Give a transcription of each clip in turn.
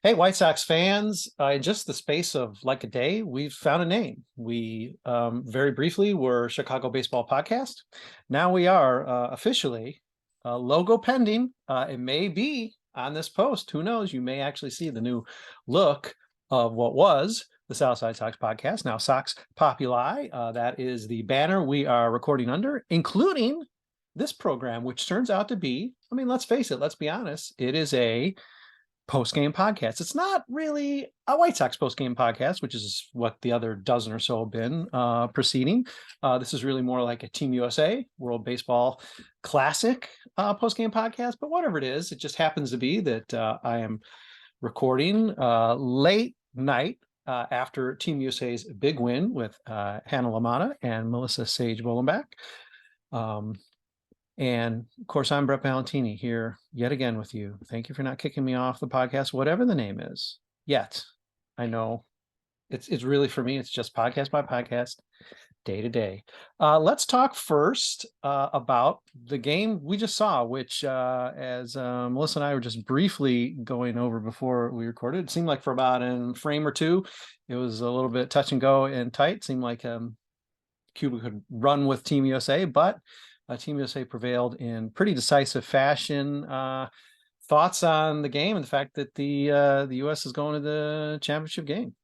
Hey, White Sox fans, in just the space of like a day, we've found a name. We very briefly were Chicago Baseball Podcast. Now we are officially logo pending. It may be on this post. Who knows? You may actually see the new look of what was the Southside Sox Podcast, now Sox Populi. That is the banner we are recording under, including this program, which turns out to be, I mean, let's face it, let's be honest, it is a post-game podcast. It's not really a White Sox post-game podcast, which is what the other dozen or so have been preceding. This is really more like a Team USA World Baseball Classic post-game podcast, but whatever it is, it just happens to be that I am recording late night after Team USA's big win with Hannah LaMotta and Melissa Sage-Bollenbach. And of course, I'm Brett Ballantini here yet again with you. Thank you for not kicking me off the podcast, whatever the name is. Yet, I know it's really, for me, it's just podcast by podcast, day to day. Let's talk first about the game we just saw, which as Melissa and I were just briefly going over before we recorded, it seemed like for about a frame or two, it was a little bit touch and go and tight. It seemed like Cuba could run with Team USA, but Team USA prevailed in pretty decisive fashion. Thoughts on the game and the fact that the U.S. is going to the championship game?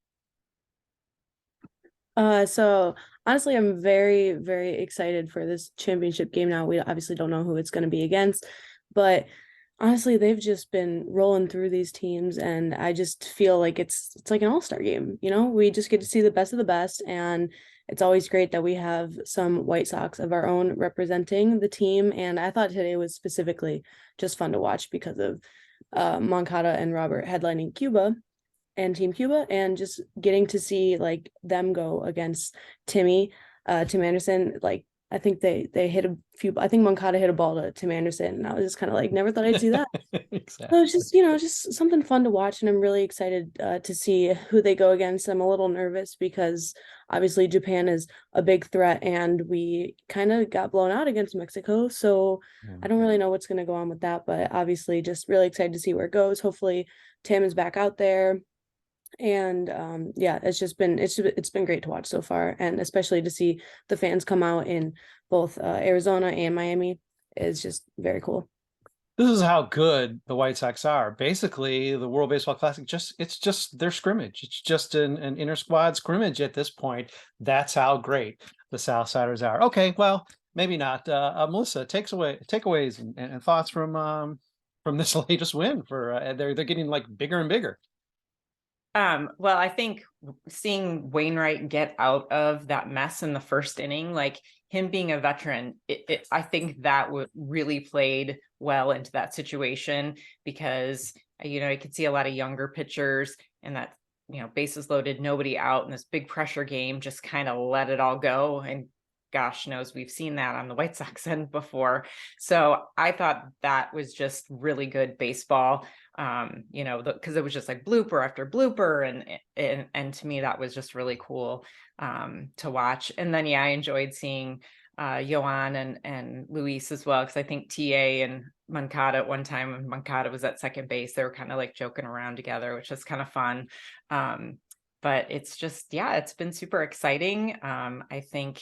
So honestly, I'm very, very excited for this championship game now. We obviously don't know who it's going to be against, but honestly, they've just been rolling through these teams, and I just feel like it's like an all-star game. You know, we just get to see the best of the best, and it's always great that we have some White Sox of our own representing the team. And I thought today was specifically just fun to watch because of Moncada and Robert headlining Cuba and Team Cuba, and just getting to see like them go against Tim Anderson. Like, I think they hit a few. I think Moncada hit a ball to Tim Anderson, and I was just kind of like, never thought I'd see that. Exactly. So it's just, just something fun to watch, and I'm really excited to see who they go against. I'm a little nervous because obviously Japan is a big threat, and we kind of got blown out against Mexico. So I don't really know what's going to go on with that, but obviously just really excited to see where it goes. Hopefully Tim is back out there. And yeah, it's been great to watch so far, and especially to see the fans come out in both Arizona and Miami is just very cool. This is how good the White Sox are. Basically, the World Baseball Classic, it's just their scrimmage. It's just an inter-squad scrimmage at this point. That's how great the Southsiders are. Okay, well, maybe not. Melissa, takeaways and thoughts from this latest win. For they're getting like bigger and bigger. Well, I think seeing Wainwright get out of that mess in the first inning, like him being a veteran, I think that really played well into that situation, because, I could see a lot of younger pitchers and that, bases loaded, nobody out in this big pressure game, just kind of let it all go. And gosh knows we've seen that on the White Sox end before. So I thought that was just really good baseball. Because it was just like blooper after blooper, and to me that was just really cool to watch. And then I enjoyed seeing Yoán and Luis as well, because I think TA and Moncada at one time, when Moncada was at second base, they were kind of like joking around together, which is kind of fun. But it's just, it's been super exciting. I think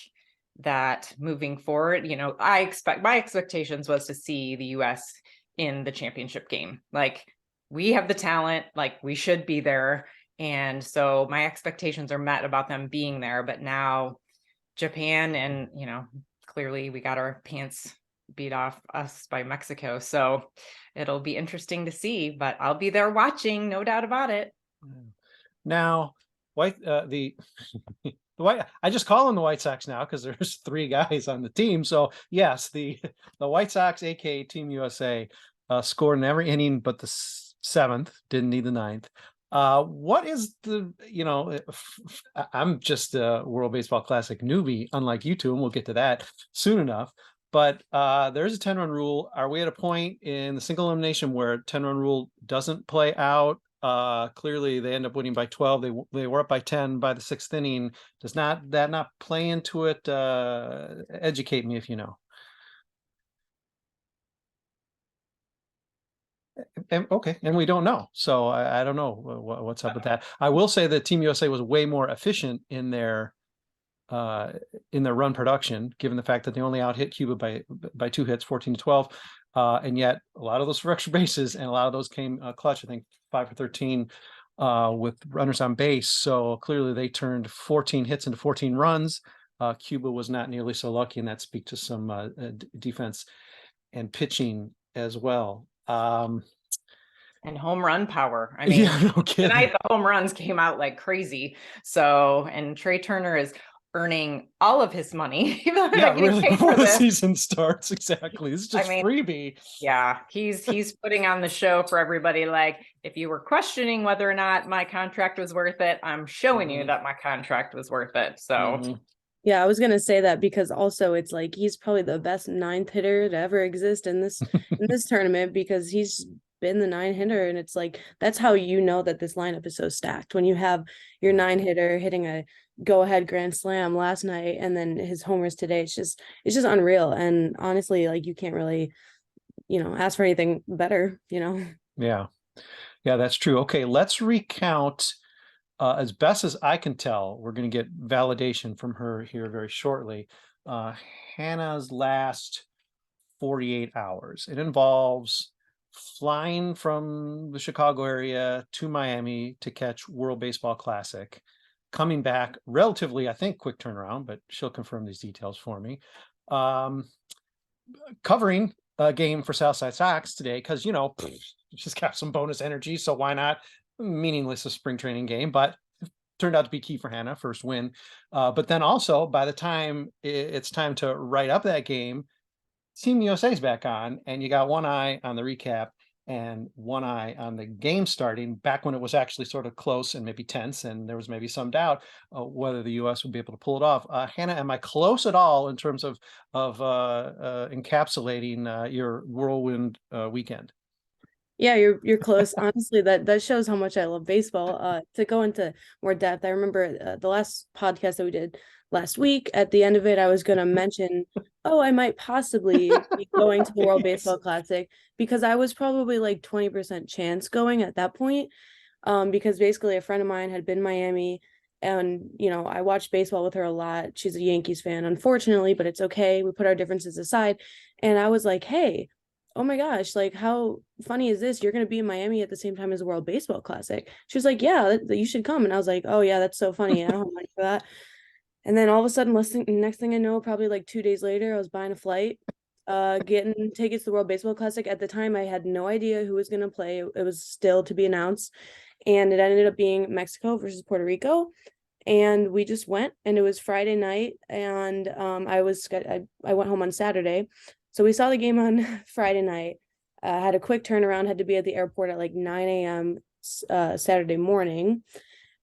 that moving forward, my expectations was to see the US in the championship game. Like, we have the talent, like we should be there. And so my expectations are met about them being there. But now Japan, and, clearly we got our pants beat off us by Mexico. So it'll be interesting to see, but I'll be there watching, no doubt about it. Now, the White, I just call them the White Sox now because there's three guys on the team. So yes, the White Sox, aka Team USA, scored in every inning but the seventh, didn't need the ninth. What is I'm just a World Baseball Classic newbie, unlike you two, and we'll get to that soon enough. But there's a 10-run rule. Are we at a point in the single elimination where 10-run rule doesn't play out? Clearly they end up winning by 12. They were up by 10 by the sixth inning. Does that not play into it? Educate me if you know. Okay, and we don't know, so I don't know what's up with that. I will say that Team USA was way more efficient in their run production, given the fact that they only out hit Cuba by 2 hits, 14-12, and yet a lot of those were extra bases, and a lot of those came clutch. I think 5 for 13 with runners on base. So clearly they turned 14 hits into 14 runs. Cuba was not nearly so lucky, and that speaks to some defense and pitching as well. And home run power. I mean, yeah, no kidding. Tonight the home runs came out like crazy. So, and Trey Turner is earning all of his money, even though really, before the season starts. Exactly. It's just freebie. Yeah, he's putting on the show for everybody. Like, if you were questioning whether or not my contract was worth it, I'm showing you that my contract was worth it. So yeah, I was gonna say that, because also it's like he's probably the best 9th hitter to ever exist in this tournament, because he's been the 9 hitter, and it's like that's how you know that this lineup is so stacked, when you have your 9 hitter hitting a go-ahead grand slam last night and then his homers today. It's just unreal, and honestly, like, you can't really ask for anything better. Yeah, that's true. Okay, let's recount. As best as I can tell, we're going to get validation from her here very shortly. Hannah's last 48 hours. It involves flying from the Chicago area to Miami to catch World Baseball Classic, coming back relatively, I think, quick turnaround, but she'll confirm these details for me. Covering a game for Southside Sox today, because, she's got some bonus energy, so why not? Meaningless a spring training game, but turned out to be key for Hannah, first win. But then also, by the time it's time to write up that game, Team USA's back on, and you got one eye on the recap and one eye on the game starting, back when it was actually sort of close and maybe tense, and there was maybe some doubt whether the US would be able to pull it off. Hannah, am I close at all in terms of encapsulating your whirlwind weekend? Yeah, you're close. Honestly, that shows how much I love baseball. To go into more depth, I remember the last podcast that we did last week. At the end of it, I was going to mention, I might possibly be going to the World Baseball Classic, because I was probably like 20% chance going at that point. Because basically a friend of mine had been in Miami, and I watched baseball with her a lot. She's a Yankees fan, unfortunately, but it's okay. We put our differences aside, and I was like, hey, oh my gosh, like, how funny is this? You're going to be in Miami at the same time as the World Baseball Classic. She was like, yeah, you should come. And I was like, oh yeah, that's so funny. I don't have money for that. And then all of a sudden, next thing I know, probably like 2 days later, I was buying a flight, getting tickets to the World Baseball Classic. At the time, I had no idea who was going to play. It was still to be announced. And it ended up being Mexico versus Puerto Rico. And we just went, and it was Friday night. And I went home on Saturday. So we saw the game on Friday night, had a quick turnaround, had to be at the airport at like 9 a.m. Saturday morning.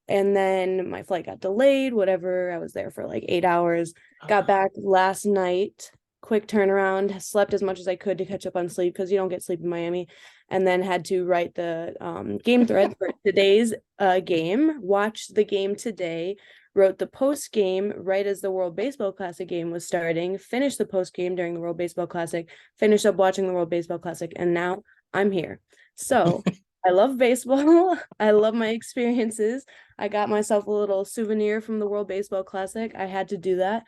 And then my flight got delayed, whatever. I was there for like 8 hours, got back last night, quick turnaround, slept as much as I could to catch up on sleep, because you don't get sleep in Miami, and then had to write the game thread for today's game, watched the game today, wrote the post game right as the World Baseball Classic game was starting, finished the post game during the World Baseball Classic, finished up watching the World Baseball Classic, and now I'm here. So I love baseball. I love my experiences. I got myself a little souvenir from the World Baseball Classic. I had to do that.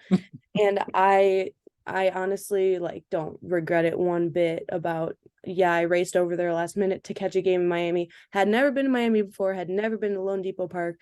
And I honestly don't regret it one bit about, I raced over there last minute to catch a game in Miami. Had never been to Miami before, had never been to Lone Depot Park.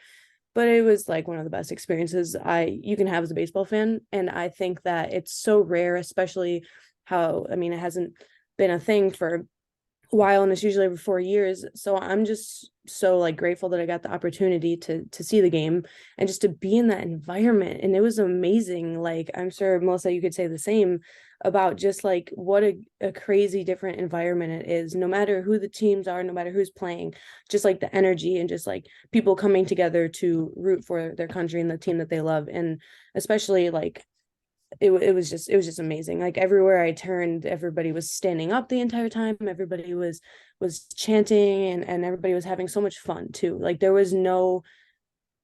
But it was like one of the best experiences you can have as a baseball fan. And I think that it's so rare, especially it hasn't been a thing for a while, and it's usually every 4 years. So I'm just so grateful that I got the opportunity to see the game and just to be in that environment. And it was amazing. I'm sure, Melissa, you could say the same about just what a crazy different environment it is, no matter who the teams are, no matter who's playing, just the energy and just people coming together to root for their country and the team that they love. And especially it was just amazing. Everywhere I turned, everybody was standing up the entire time. Everybody was chanting, and everybody was having so much fun too. There was no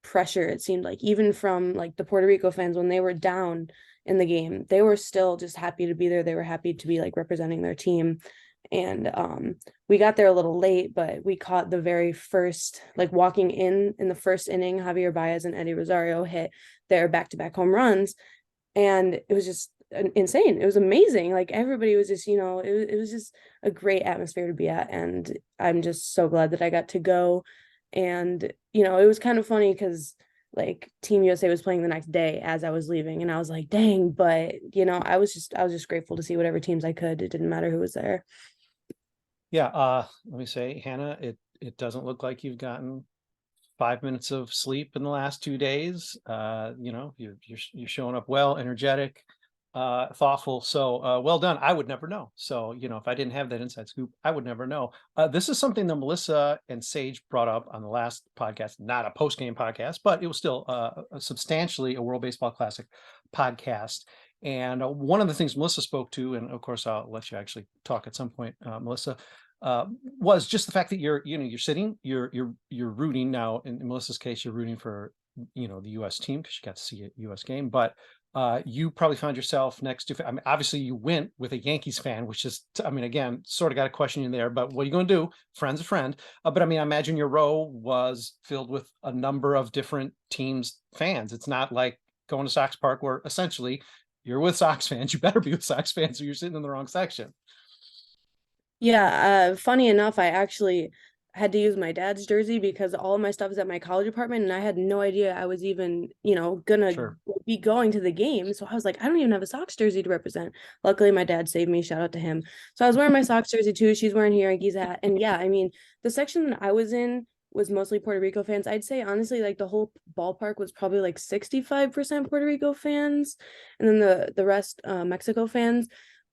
pressure, it seemed even from the Puerto Rico fans, when they were down in the game, they were still just happy to be there. They were happy to be representing their team. And we got there a little late, but we caught the very first, like walking in the first inning, Javier Baez and Eddie Rosario hit their back-to-back home runs. And it was just insane. It was amazing. Like everybody was just, it was just a great atmosphere to be at. And I'm just so glad that I got to go. And, it was kind of funny because like Team USA was playing the next day as I was leaving, and I was like, dang, but I was just grateful to see whatever teams I could. It didn't matter who was there. Yeah, let me say, Hannah, it doesn't look like you've gotten 5 minutes of sleep in the last 2 days. You're showing up well, energetic, thoughtful. So well done. I would never know. So, if I didn't have that inside scoop, I would never know. This is something that Melissa and Sage brought up on the last podcast, not a post-game podcast, but it was still substantially a World Baseball Classic podcast. And one of the things Melissa spoke to, and of course I'll let you actually talk at some point, Melissa, was just the fact that you're sitting, you're rooting now. In Melissa's case, you're rooting for the U.S. team because you got to see a U.S. game, but you probably found yourself next to, I mean, obviously you went with a Yankees fan, which is, I mean, again, sort of got a question in there, but what are you going to do? Friend's a friend. But I mean, I imagine your row was filled with a number of different teams' fans. It's not like going to Sox Park where essentially you're with Sox fans. You better be with Sox fans or you're sitting in the wrong section. Yeah, funny enough, I actually had to use my dad's jersey because all of my stuff is at my college apartment, and I had no idea I was even, gonna Sure. be going to the game. So I was like, I don't even have a Sox jersey to represent. Luckily, my dad saved me. Shout out to him. So I was wearing my Sox jersey too. She's wearing her Yankees hat. And yeah, I mean, the section that I was in was mostly Puerto Rico fans. I'd say honestly, like the whole ballpark was probably like 65% Puerto Rico fans, and then the rest Mexico fans.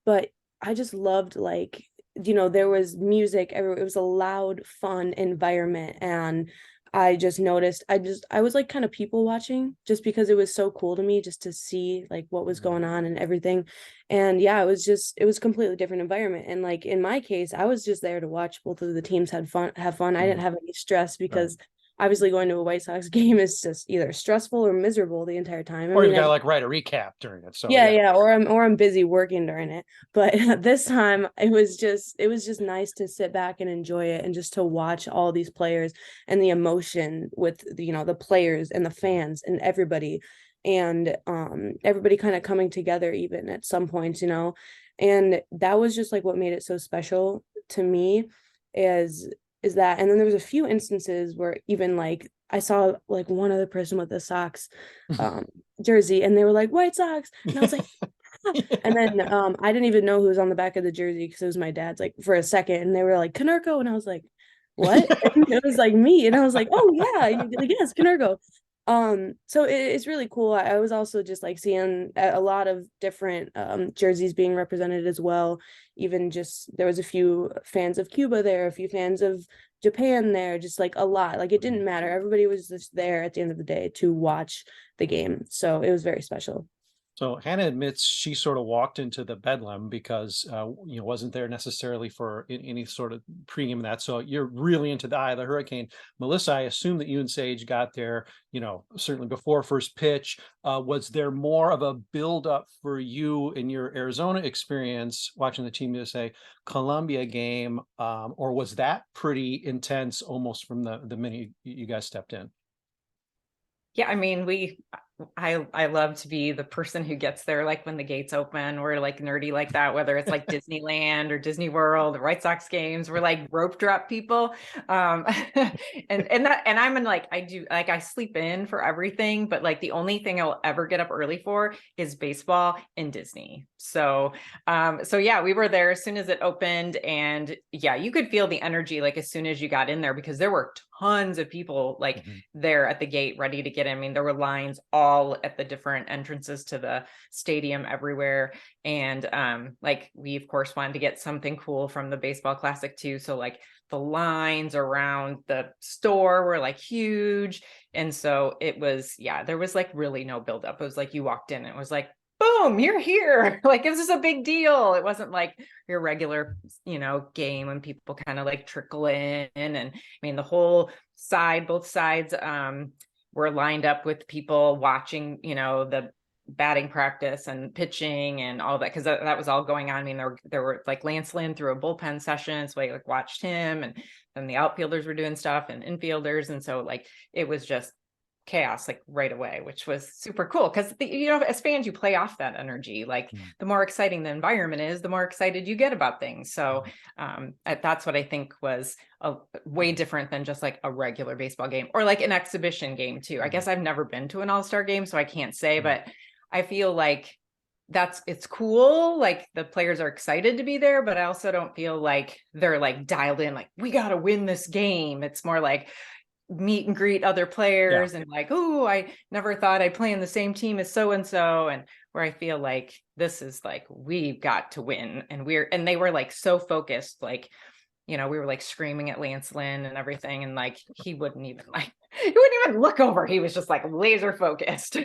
But I just loved like there was music everywhere. It was a loud, fun environment. And I just noticed, I was like kind of people watching just because it was so cool to me just to see like what was going on and everything. And yeah, it was a completely different environment. And like in my case, I was just there to watch both of the teams have fun. I didn't have any stress because obviously going to a White Sox game is just either stressful or miserable the entire time. Or you gotta like write a recap during it. So yeah, or I'm busy working during it. But this time it was just nice to sit back and enjoy it and just to watch all these players and the emotion with the players and the fans and everybody, and everybody kind of coming together even at some points, and that was just like what made it so special to me is that. And then there was a few instances where even like I saw like one other person with the Sox jersey, and they were like White Sox, and I was like and then I didn't even know who was on the back of the jersey because it was my dad's, like for a second, and they were like Canerco, and I was like, what? And it was like me, and I was like, oh yeah, like yes, Canerco. So it's really cool. I was also just like seeing a lot of different jerseys being represented as well. Even just there was a few fans of Cuba there, a few fans of Japan there, just like a lot. Like it didn't matter. Everybody was just there at the end of the day to watch the game. So it was very special. So Hannah admits she sort of walked into the bedlam because wasn't there necessarily for any sort of pregame of that. So you're really into the eye of the hurricane. Melissa, I assume that you and Sage got there, certainly before first pitch. Was there more of a buildup for you in your Arizona experience watching the Team USA Colombia game, or was that pretty intense almost from the minute you guys stepped in? Yeah, I mean, I love to be the person who gets there like when the gates open. We're like nerdy like that, whether it's like Disneyland or Disney World or White Sox games. We're like rope drop people. And I'm in like I sleep in for everything, but like the only thing I'll ever get up early for is baseball and Disney. So yeah, we were there as soon as it opened, and yeah, you could feel the energy like as soon as you got in there because there were tons of people like there at the gate ready to get in. I mean, there were lines all at the different entrances to the stadium everywhere. And like we of course wanted to get something cool from the baseball classic too. So like the lines around the store were like huge. And so it was, yeah, there was like really no buildup. It was like you walked in and it was like, boom, you're here. Like this is a big deal. It wasn't like your regular, game when people kind of like trickle in. And I mean, the whole side, both sides were lined up with people watching, the batting practice and pitching and all that, because that was all going on. I mean, there were like Lance Lynn through a bullpen session, so I like watched him, and then the outfielders were doing stuff and infielders, and so like it was just chaos like right away, which was super cool because as fans you play off that energy. Like the more exciting the environment is, the more excited you get about things. So that's what I think was way different than just like a regular baseball game or like an exhibition game too. I guess I've never been to an all-star game, so I can't say, but I feel like it's cool. Like the players are excited to be there, but I also don't feel like they're like dialed in, like we got to win this game. It's more like meet and greet other players and like, oh, I never thought I'd play in the same team as so-and-so. And where I feel like this is like, we've got to win. And they were like so focused, like, we were like screaming at Lance Lynn and everything. And like, he wouldn't even look over. He was just like laser focused.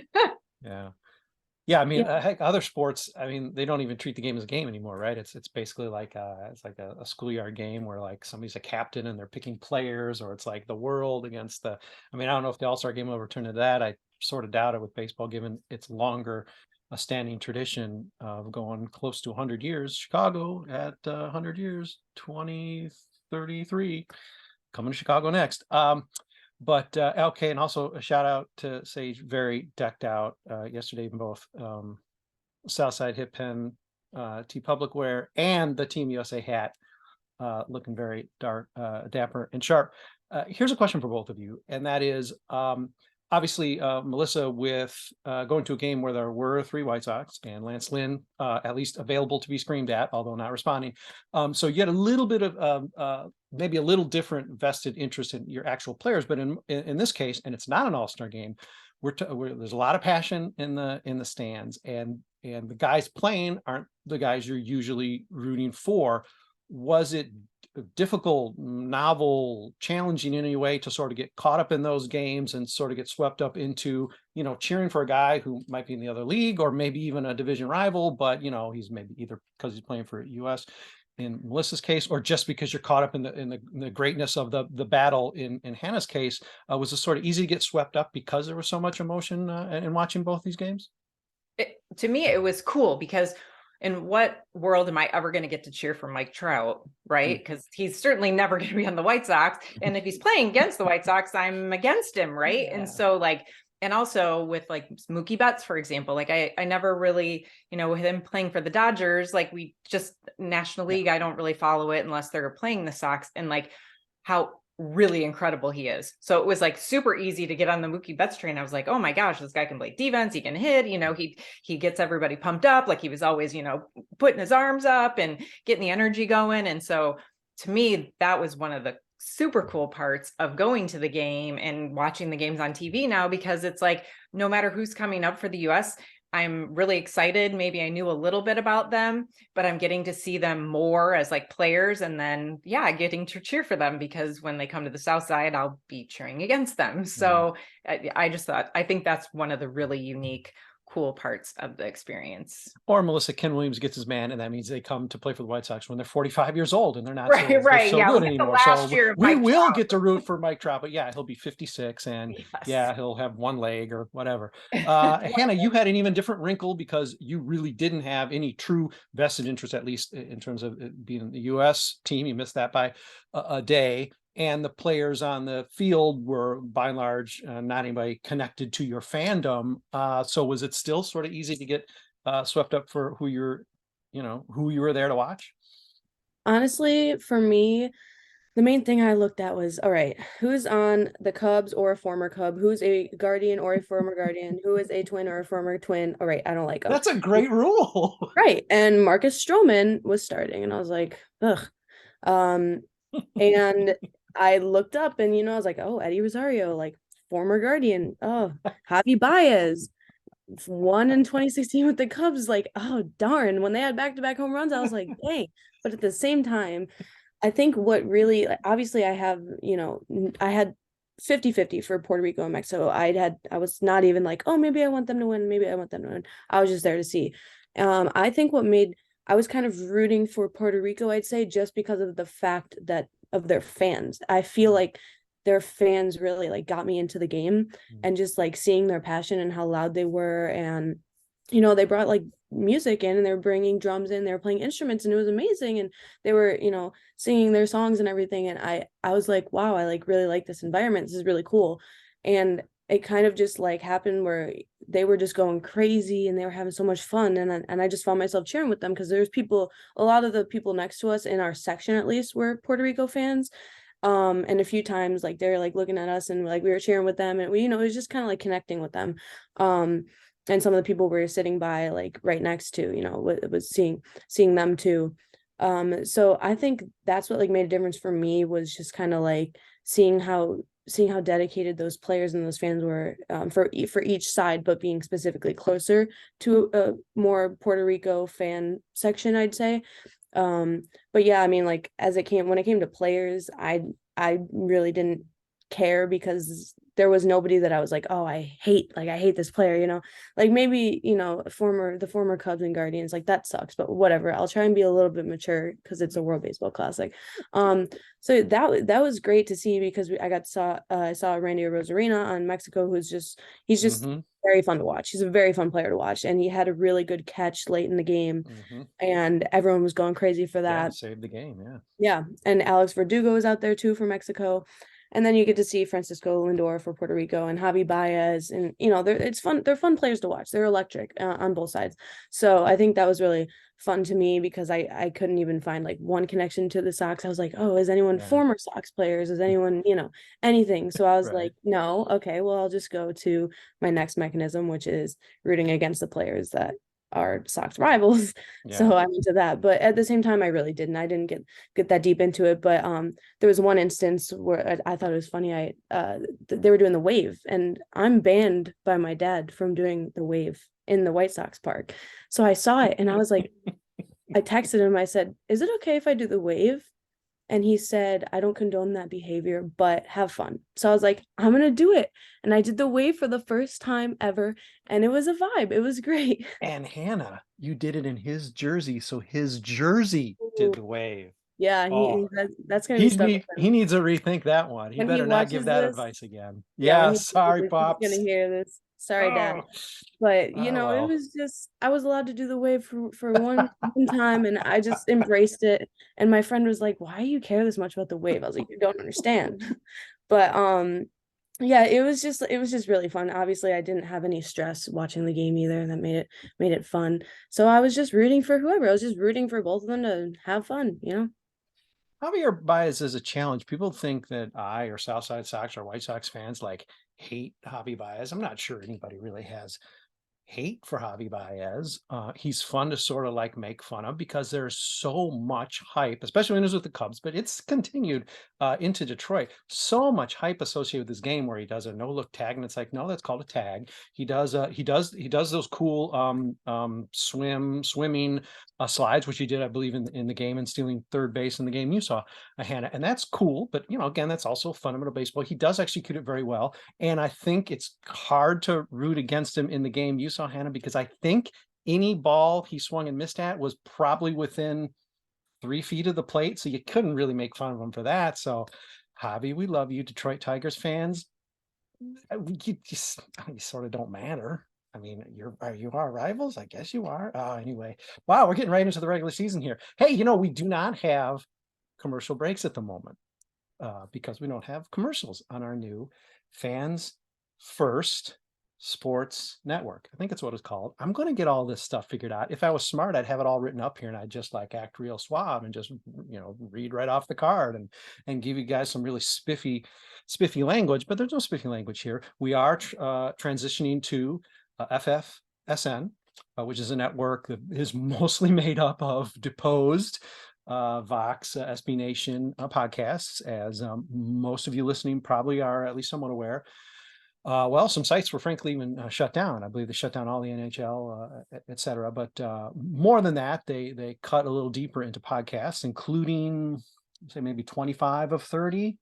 Yeah, I mean, heck, other sports, I mean, they don't even treat the game as a game anymore, right? It's basically like it's like a schoolyard game where like somebody's a captain and they're picking players, or it's like the world against I mean, I don't know if the All-Star game will return to that. I sort of doubt it with baseball, given its longer standing tradition of going close to 100 years. Chicago at 100 years, 2033, coming to Chicago next. But okay, and also a shout out to Sage, very decked out yesterday in both Southside Hip Pen T Public wear and the Team USA hat, looking very dark, dapper and sharp. Here's a question for both of you, and that is obviously Melissa, with going to a game where there were 3 White Sox and Lance Lynn at least available to be screamed at, although not responding. So you had a little bit of maybe a little different vested interest in your actual players, but in this case, and it's not an all-star game, there's a lot of passion in the stands, and the guys playing aren't the guys you're usually rooting for. Was it difficult, novel, challenging in any way to sort of get caught up in those games and sort of get swept up into, cheering for a guy who might be in the other league or maybe even a division rival, but he's maybe either because he's playing for US in Melissa's case, or just because you're caught up in the greatness of the battle in Hannah's case? Was it sort of easy to get swept up because there was so much emotion in watching both these games? To me, it was cool because in what world am I ever going to get to cheer for Mike Trout, right? Because he's certainly never going to be on the White Sox. And if he's playing against the White Sox, I'm against him, right? And so like, and also with like Mookie Betts, for example, like I never really, with him playing for the Dodgers, like we just National League, I don't really follow it unless they're playing the Sox, and like how really incredible he is. So it was like super easy to get on the Mookie Betts train. I was like, oh my gosh, this guy can play defense, he can hit, he gets everybody pumped up. Like he was always, putting his arms up and getting the energy going. And so to me, that was one of the super cool parts of going to the game and watching the games on TV now, because it's like, no matter who's coming up for the US, I'm really excited. Maybe I knew a little bit about them, but I'm getting to see them more as like players, and then getting to cheer for them, because when they come to the South Side, I'll be cheering against them. So I think that's one of the really unique, cool parts of the experience. Or Melissa, Ken Williams gets his man, and that means they come to play for the White Sox when they're 45 years old and they're not so good anymore. So we will get to root for Mike Trout, but he'll be 56 and he'll have one leg or whatever. Hannah, you had an even different wrinkle because you really didn't have any true vested interest, at least in terms of being in the US team. You missed that by a day. And the players on the field were, by and large, not anybody connected to your fandom. So was it still sort of easy to get swept up for who you were there to watch? Honestly, for me, the main thing I looked at was, all right, who's on the Cubs or a former Cub? Who's a Guardian or a former Guardian? Who is a twin or a former twin? All right, I don't like them. That's a great rule. Right. And Marcus Stroman was starting, and I was like, ugh. And I looked up and, I was like, oh, Eddie Rosario, like former Guardian. Oh, Javi Baez won in 2016 with the Cubs. Like, oh, darn. When they had back-to-back home runs, I was like, dang. But at the same time, I think what really, obviously I have, I had 50-50 for Puerto Rico and Mexico. I was not even like, oh, maybe I want them to win. Maybe I want them to win. I was just there to see. I think I was kind of rooting for Puerto Rico, I'd say, just because of the fact that of their fans. I feel like their fans really like got me into the game, and just like seeing their passion and how loud they were, and they brought like music in, and they were bringing drums in, they were playing instruments, and it was amazing. And they were, singing their songs and everything. And I was like, wow, I like really like this environment. This is really cool. And it kind of just like happened where they were just going crazy and they were having so much fun. And I just found myself cheering with them, because there's a lot of the people next to us in our section, at least, were Puerto Rico fans. And a few times like they're like looking at us, and like we were cheering with them, and we, it was just kind of like connecting with them. And some of the people we were sitting by like right next to, was seeing them too. So I think that's what like made a difference for me, was just kind of like seeing how dedicated those players and those fans were, for each side, but being specifically closer to a more Puerto Rico fan section, I'd say. But yeah, I mean, like when it came to players, I really didn't care, because there was nobody that I was like, oh, I hate this player, like maybe, the former Cubs and Guardians, like that sucks, but whatever. I'll try and be a little bit mature, because it's a World Baseball Classic. So that was great to see, because I saw Randy Rosarina on Mexico, he's just very fun to watch. He's a very fun player to watch, and he had a really good catch late in the game, and everyone was going crazy for that. Yeah, saved the game, yeah. Yeah, and Alex Verdugo is out there too for Mexico. And then you get to see Francisco Lindor for Puerto Rico, and Javi Baez, and it's fun. They're fun players to watch. They're electric, on both sides. So I think that was really fun to me, because I couldn't even find like one connection to the Sox. I was like, oh, is anyone former Sox players? Is anyone anything? So I was like, no, okay, well, I'll just go to my next mechanism, which is rooting against the players that are Sox rivals. So I'm into that. But at the same time, I really didn't. I didn't get that deep into it. But there was one instance where I thought it was funny. They were doing the wave, and I'm banned by my dad from doing the wave in the White Sox park. So I saw it, and I was like, I texted him. I said, "Is it okay if I do the wave?" And he said, "I don't condone that behavior, but have fun." So I was like, I'm going to do it. And I did the wave for the first time ever. And it was a vibe. It was great. And Hannah, you did it in his jersey. So his jersey did the wave. Yeah, that's going to be stuck with him. He needs to rethink that one. He better not give that advice again. Yeah, sorry, Pops. He's going to hear this. Sorry, Dad. But it was just, I was allowed to do the wave for one time, and I just embraced it. And my friend was like, "Why do you care this much about the wave?" I was like, "You don't understand." But yeah, it was just really fun. Obviously, I didn't have any stress watching the game either, and that made it fun. So I was just rooting for whoever. I was just rooting for both of them to have fun, Javier Baez is a challenge. People think that I or Southside Sox or White Sox fans like hate Javi Baez. I'm not sure anybody really has hate for Javi Baez. He's fun to sort of like make fun of, because there's so much hype, especially when he was with the Cubs, but it's continued into Detroit. So much hype associated with this game, where he does a no-look tag, and it's like, no, that's called a tag. He does those cool swimming slides, which he did, I believe, in the game, and stealing third base in the game you saw, Hannah, and that's cool. But again, that's also fundamental baseball. He does execute it very well, and I think it's hard to root against him in the game you saw, Hannah, because I think any ball he swung and missed at was probably within 3 feet of the plate, so you couldn't really make fun of him for that. So, Javi, we love you, Detroit Tigers fans. You sort of don't matter. I mean, you are rivals? I guess you are. Anyway, wow, we're getting right into the regular season here. Hey, we do not have commercial breaks at the moment, because we don't have commercials on our new Fans First Sports Network. I think that's what it's called. I'm going to get all this stuff figured out. If I was smart, I'd have it all written up here, and I'd just like act real suave and just read right off the card and give you guys some really spiffy language. But there's no spiffy language here. We are transitioning to FFSN, which is a network that is mostly made up of deposed Vox, SB Nation podcasts, as most of you listening probably are at least somewhat aware. Well, some sites were frankly even shut down. I believe they shut down all the NHL, et cetera. But more than that, they cut a little deeper into podcasts, including, say, maybe 25 of 30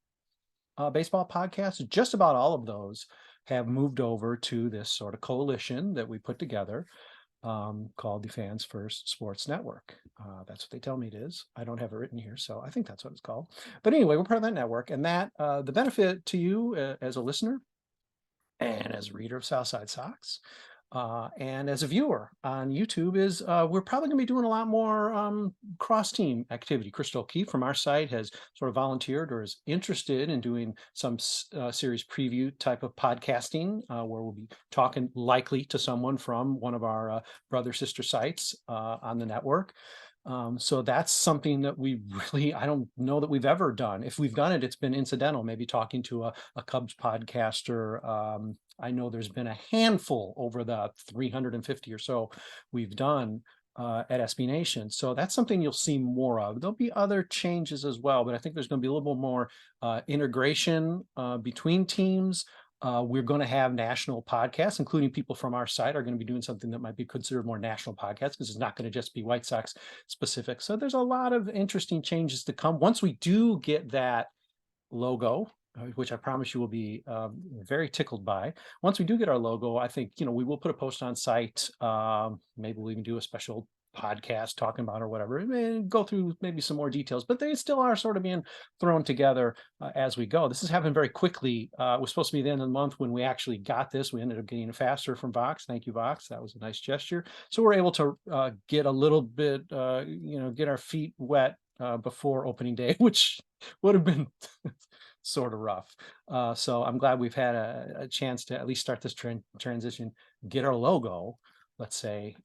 baseball podcasts. Just about all of those have moved over to this sort of coalition that we put together, called the Fans First Sports Network. That's what they tell me it is. I don't have it written here, so I think that's what it's called. But anyway, we're part of that network, and that the benefit to you as a listener and as a reader of Southside Sox, And as a viewer on YouTube is we're probably going to be doing a lot more cross-team activity. Crystal O'Keefe from our site has sort of volunteered or is interested in doing some series preview type of podcasting where we'll be talking likely to someone from one of our brother sister sites on the network. So that's something that I don't know that we've ever done. If we've done it, it's been incidental, maybe talking to a Cubs podcaster. I know there's been a handful over the 350 or so we've done at SB Nation. So that's something you'll see more of. There'll be other changes as well, but I think there's going to be a little bit more integration between teams. We're going to have national podcasts, including people from our site are going to be doing something that might be considered more national podcasts because it's not going to just be White Sox specific. So there's a lot of interesting changes to come. Once we do get that logo, which I promise you will be very tickled by. Once we do get our logo, I think, we will put a post on site. Maybe we'll even do a special podcast talking about or whatever, and go through maybe some more details, but they still are sort of being thrown together as we go. This has happened very quickly. It was supposed to be the end of the month when we actually got this. We ended up getting it faster from Vox. Thank you, Vox. That was a nice gesture. So we're able to get a little bit, get our feet wet before opening day, which would have been sort of rough. So I'm glad we've had a chance to at least start this transition, get our logo, let's say,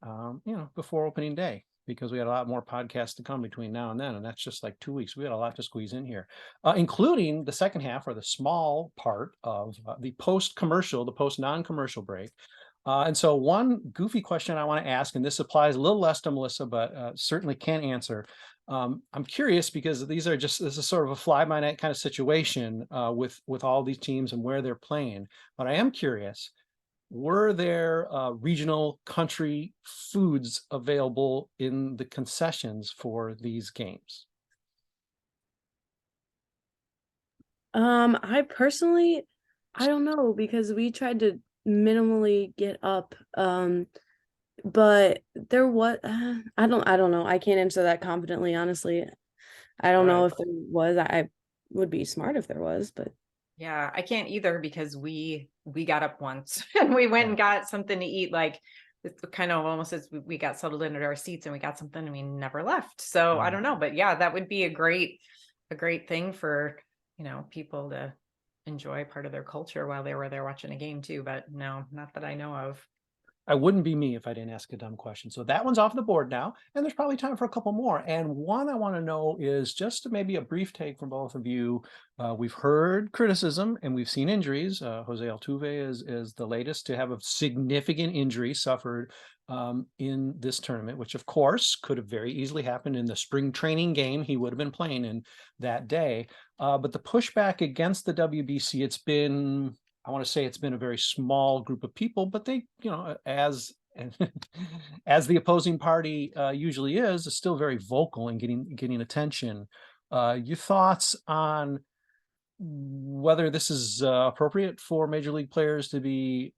before opening day, because we had a lot more podcasts to come between now and then. And that's just like 2 weeks. We had a lot to squeeze in here, including the second half or the small part of the post-commercial, the post-non-commercial break. And so one goofy question I want to ask, and this applies a little less to Melissa, but certainly can answer. I'm curious because this is sort of a fly-by-night kind of situation with all these teams and where they're playing. But I am curious, were there regional country foods available in the concessions for these games? I personally, I don't know, because we tried to minimally get up, but there was, I don't know. I can't answer that confidently, honestly. I don't know if there was. I would be smart if there was, but yeah, I can't either because we got up once and we went and got something to eat. Like it's kind of almost as we got settled into our seats and we got something and we never left. So I don't know, but yeah, that would be a great thing for, people to enjoy part of their culture while they were there watching a game too. But no, not that I know of. I wouldn't be me if I didn't ask a dumb question. So that one's off the board now, and there's probably time for a couple more. And one I want to know is just maybe a brief take from both of you. We've heard criticism and we've seen injuries. Jose Altuve is the latest to have a significant injury suffered in this tournament, which of course could have very easily happened in the spring training game he would have been playing in that day. But the pushback against the WBC, I want to say it's been a very small group of people, but they, as the opposing party usually is still very vocal and getting attention. Your thoughts on whether this is appropriate for Major League players to be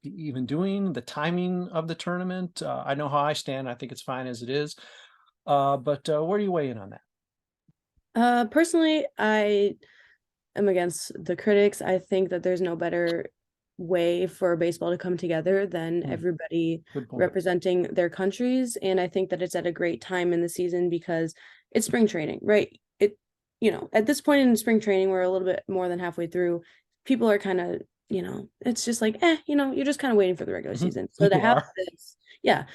even doing, the timing of the tournament? I know how I stand. I think it's fine as it is. But where do you weigh in on that? Personally, I am against the critics. I think that there's no better way for baseball to come together than everybody representing their countries. And I think that it's at a great time in the season because it's spring training, right? At this point in spring training, we're a little bit more than halfway through. People are kind of, it's just like, you're just kind of waiting for the regular season. So to have this,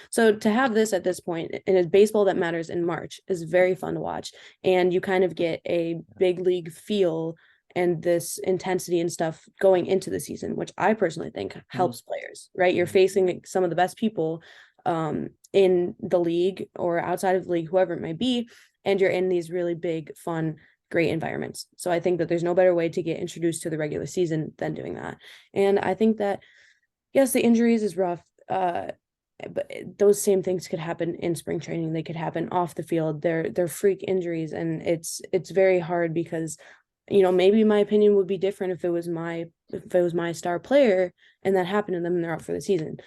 so to have this at this point in a baseball that matters in March is very fun to watch. And you kind of get a big league feel and this intensity and stuff going into the season, which I personally think helps players, right? You're facing some of the best people in the league or outside of the league, whoever it may be, and you're in these really big, fun, great environments. So I think that there's no better way to get introduced to the regular season than doing that. And I think that, yes, the injuries is rough, but those same things could happen in spring training. They could happen off the field. They're freak injuries, and it's very hard because maybe my opinion would be different if it was my star player and that happened to them and they're out for the season.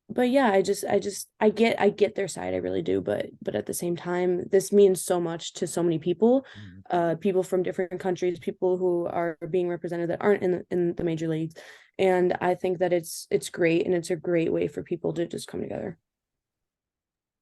But yeah, I get their side, I really do, but at the same time, this means so much to so many people, people from different countries, people who are being represented that aren't in the major leagues. And I think that it's great, and it's a great way for people to just come together.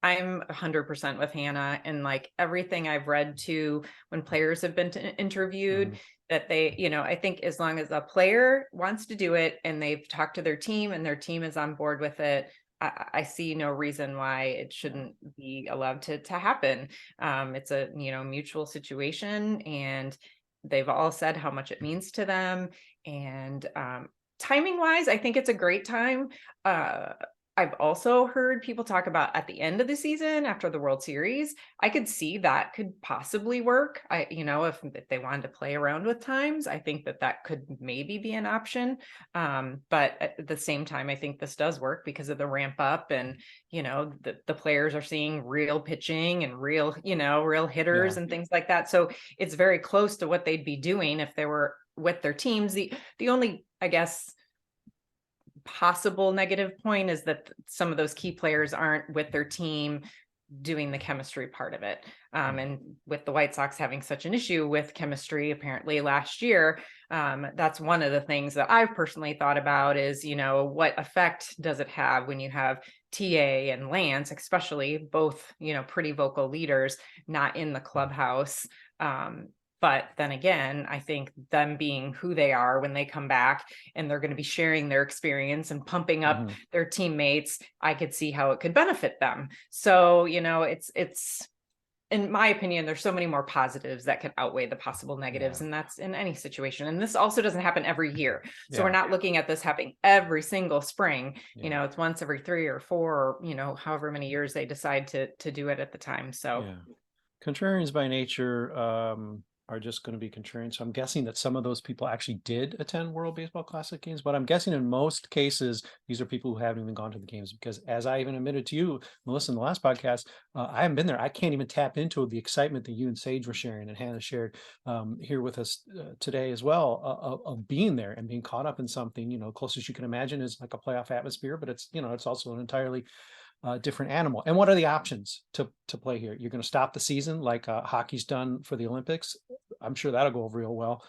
I'm 100% with Hannah, and like everything I've read too, when players have been interviewed, that they, I think as long as a player wants to do it and they've talked to their team and their team is on board with it, I see no reason why it shouldn't be allowed to happen. It's a, mutual situation, and they've all said how much it means to them. And timing wise, I think it's a great time. I've also heard people talk about at the end of the season after the World Series. I could see that could possibly work. If they wanted to play around with times, I think that could maybe be an option. But at the same time, I think this does work because of the ramp up, and the players are seeing real pitching and real hitters and things like that. So it's very close to what they'd be doing if they were with their teams. The only, I guess, possible negative point is that some of those key players aren't with their team doing the chemistry part of it. And with the White Sox having such an issue with chemistry apparently last year, that's one of the things that I've personally thought about is, what effect does it have when you have TA and Lance, especially both, pretty vocal leaders, not in the clubhouse. But then again, I think them being who they are when they come back and they're going to be sharing their experience and pumping up their teammates, I could see how it could benefit them. So, it's in my opinion, there's so many more positives that could outweigh the possible negatives. And that's in any situation. And this also doesn't happen every year. So we're not looking at this happening every single spring. It's once every 3 or 4, or, however many years they decide to do it at the time. So contrarians by nature, are just going to be contrarian. So I'm guessing that some of those people actually did attend World Baseball Classic games, but I'm guessing in most cases, these are people who haven't even gone to the games, because as I even admitted to you, Melissa, in the last podcast, I haven't been there. I can't even tap into the excitement that you and Sage were sharing and Hannah shared here with us today as well, of being there and being caught up in something, closest you can imagine is like a playoff atmosphere, but it's, it's also an entirely different animal. And what are the options to play here? You're going to stop the season like hockey's done for the Olympics. I'm sure that'll go over real well.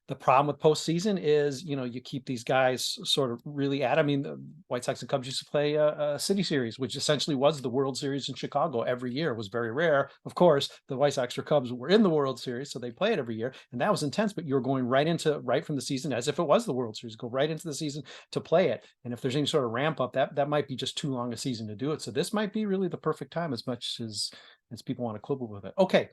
The problem with postseason is, you keep these guys sort of really at. I mean, the White Sox and Cubs used to play a city series, which essentially was the World Series in Chicago every year. It was very rare. Of course, the White Sox or Cubs were in the World Series, so they play it every year, and that was intense. But you're going right from the season as if it was the World Series. Go right into the season to play it, and if there's any sort of ramp up, that might be just too long a season to do it. So this might be really the perfect time, as much as people want to quibble with it. Okay,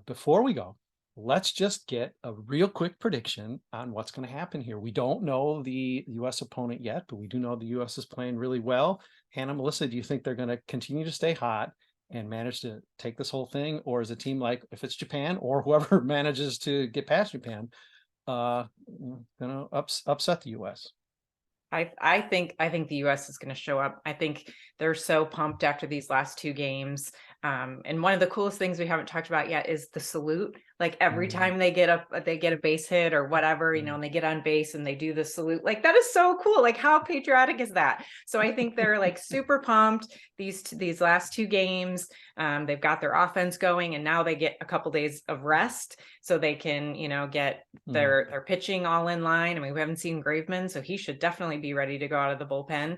before we go, let's just get a real quick prediction on what's going to happen here. We don't know the U.S. opponent yet, but we do know the U.S. is playing really well. Hannah, Melissa, do you think they're going to continue to stay hot and manage to take this whole thing? Or is a team like, if it's Japan or whoever manages to get past Japan, going to upset the U.S.? I think the U.S. is going to show up. I think they're so pumped after these last 2 games. And one of the coolest things we haven't talked about yet is the salute. Like every time they get a base hit or whatever, and they get on base and they do the salute. Like that is so cool. Like how patriotic is that? So I think they're like super pumped these last 2 games. They've got their offense going, and now they get a couple days of rest so they can, get their pitching all in line. I mean, we haven't seen Graveman, so he should definitely be ready to go out of the bullpen.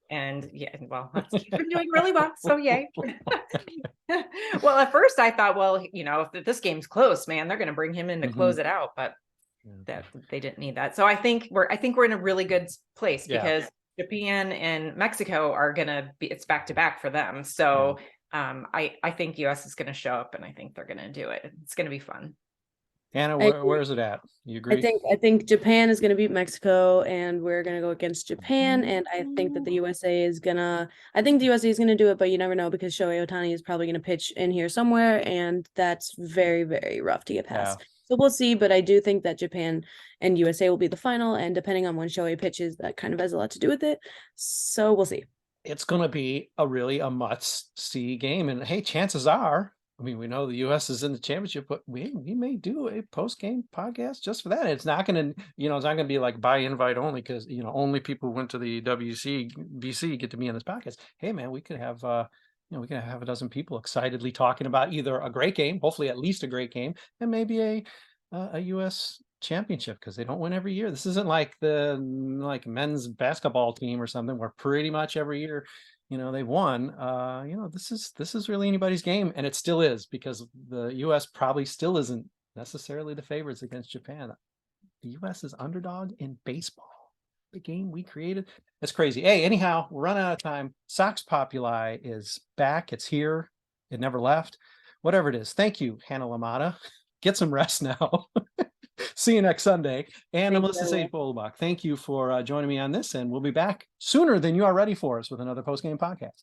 And well, he's been doing really well, so yay. Well, at first I thought, if this game's close, man, they're going to bring him in to close it out, but that they didn't need that. So I think we're in a really good place because Japan and Mexico are going to be, it's back to back for them. So I think US is going to show up, and I think they're going to do it. It's going to be fun. Anna, where is it at? You agree? I think Japan is going to beat Mexico, and we're going to go against Japan. And I think that the USA is going to do it, but you never know, because Shohei Ohtani is probably going to pitch in here somewhere, and that's very, very rough to get past. So we'll see, but I do think that Japan and USA will be the final, and depending on when Shohei pitches, that kind of has a lot to do with it. So we'll see. It's going to be a must-see game, and hey, chances are I mean, we know the U.S. is in the championship, but we may do a post-game podcast just for that. It's not going to, it's not going to be like by invite only because, only people who went to the WCBC get to be on this podcast. Hey, man, we could have, we can have a dozen people excitedly talking about either a great game, hopefully at least a great game, and maybe a U.S. championship because they don't win every year. This isn't like the men's basketball team or something where pretty much every year they won. This is really anybody's game, and it still is because the US probably still isn't necessarily the favorites against Japan. The US is underdog in baseball, the game we created. That's crazy. Hey, anyhow, we're running out of time. Sox Populi is back. It's here. It never left. Whatever it is. Thank you, Hannah LaMotta. Get some rest now. See you next Sunday. And Melissa Sage-Bollenbach, thank you for joining me on this, and we'll be back sooner than you are ready for us with another post-game podcast.